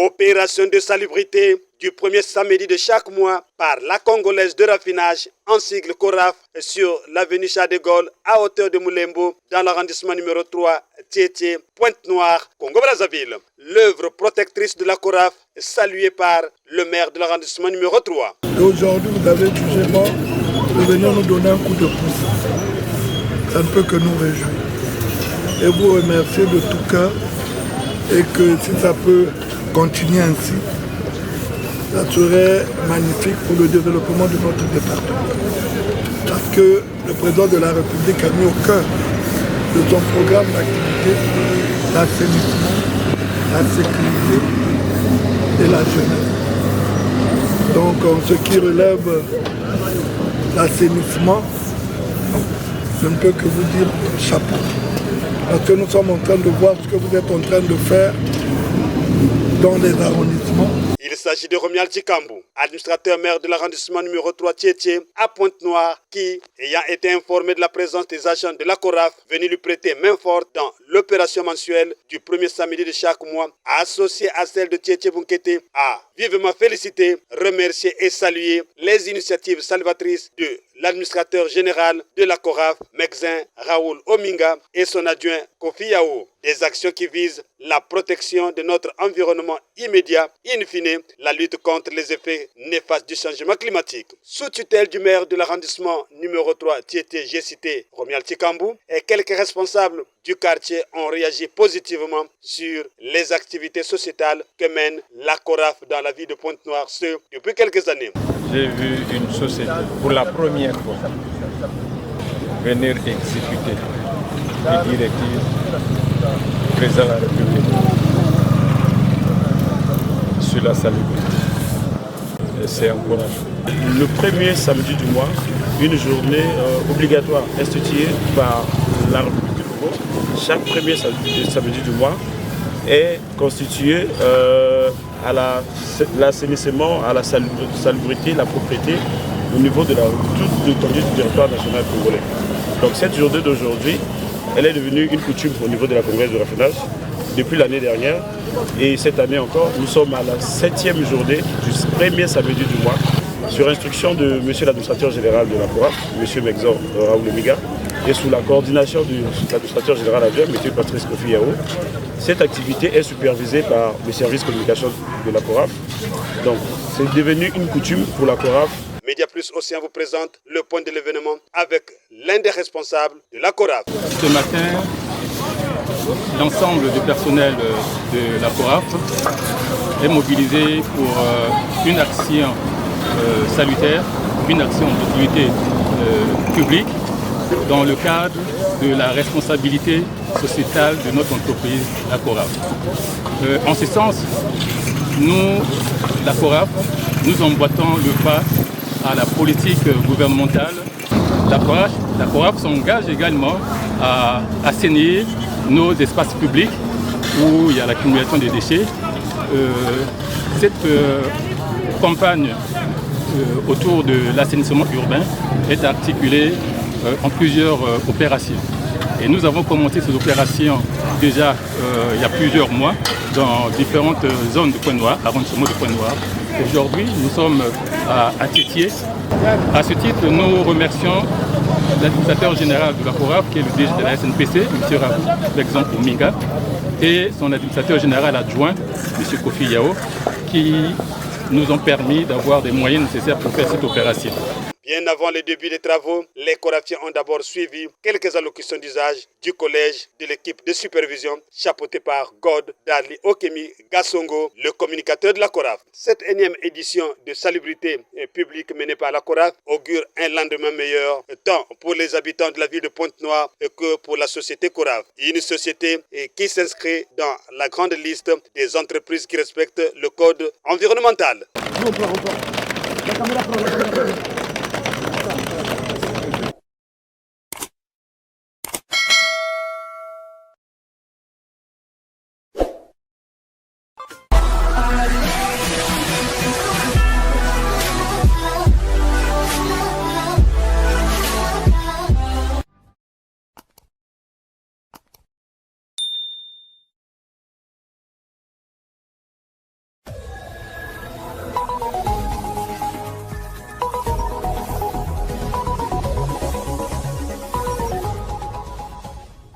Opération de salubrité du premier samedi de chaque mois par la Congolaise de raffinage, en sigle CORAF, sur l'avenue Charles de Gaulle à hauteur de Moulembo, dans l'arrondissement numéro 3, Tieté, Pointe-Noire, Congo-Brazzaville. L'œuvre protectrice de la CORAF est saluée par le maire de l'arrondissement numéro 3. Aujourd'hui, vous avez jugé bon de venir nous donner un coup de pouce. Ça ne peut que nous réjouir. Et vous remercier de tout cœur et que si ça peut continuer ainsi, ça serait magnifique pour le développement de notre département. Parce que le président de la République a mis au cœur de son programme d'activité l'assainissement, la sécurité et la jeunesse. Donc en ce qui relève l'assainissement, je ne peux que vous dire chapeau. Parce que nous sommes en train de voir ce que vous êtes en train de faire dans les arrondissements. Il s'agit de Romuald Chikambou, administrateur maire de l'arrondissement numéro 3 Tieté à Pointe-Noire, qui, ayant été informé de la présence des agents de la CORAF venus lui prêter main forte dans l'opération mensuelle du premier samedi de chaque mois, associée à celle de Tieté Bunkete, a vivement félicité, remercié et salué les initiatives salvatrices de l'administrateur général de la CORAF, Mexin Raoul Ominga, et son adjoint Kofi Yao. Des actions qui visent la protection de notre environnement immédiat, in fine, la lutte contre les effets néfastes du changement climatique. Sous tutelle du maire de l'arrondissement numéro 3 Tieté, j'ai cité Romuald Chikambou, et quelques responsables du quartier ont réagi positivement sur les activités sociétales que mène la CORAF dans la ville de Pointe-Noire, ce depuis quelques années. J'ai vu une société, pour la première fois, venir exécuter les directives du président de la République sur la salubrité. Et c'est encourageant. Le premier samedi du mois, une journée obligatoire instituée par la République du Congo. Chaque premier samedi du mois est constitué à l'assainissement, à la salubrité, la propriété au niveau de toute l'étendue du territoire national congolais. Donc cette journée d'aujourd'hui, elle est devenue une coutume au niveau de la Congrès de raffinage depuis l'année dernière. Et cette année encore, nous sommes à la 7e journée du premier samedi du mois, sur instruction de M. l'administrateur général de la CORAF, M. Mexor Raoul Ominga, et sous la coordination de l'administrateur général adjoint, M. Patrice Kofi Yao. Cette activité est supervisée par le service communication de la CORAF. Donc, c'est devenu une coutume pour la CORAF. Média Plus Océan vous présente le point de l'événement avec l'un des responsables de la CORAF. Ce matin, l'ensemble du personnel de la CORAF est mobilisé pour une action salutaire, une action d'utilité publique dans le cadre de la responsabilité sociétale de notre entreprise, la CORAF. En ce sens, nous, la CORAF, nous emboîtons le pas à la politique gouvernementale. La CORAF s'engage également à assainir nos espaces publics où il y a l'accumulation des déchets. Cette campagne autour de l'assainissement urbain est articulée en plusieurs opérations. Et nous avons commencé ces opérations déjà il y a plusieurs mois dans différentes zones de Pointe-Noire, arrondissement de Pointe-Noire. Aujourd'hui, nous sommes à Tieté. À ce titre, nous remercions l'administrateur général de la CORAF, qui est le DG de la SNPC, M. Mexor Ominga, et son administrateur général adjoint, M. Kofi Yao, qui nous ont permis d'avoir des moyens nécessaires pour faire cette opération. Bien avant le début des travaux, les corafiens ont d'abord suivi quelques allocutions d'usage du collège de l'équipe de supervision chapeautée par God Darli Okemi Gassongo, le communicateur de la CORAF. Cette énième édition de salubrité publique menée par la CORAF augure un lendemain meilleur tant pour les habitants de la ville de Pointe-Noire que pour la société CORAF. Une société qui s'inscrit dans la grande liste des entreprises qui respectent le code environnemental.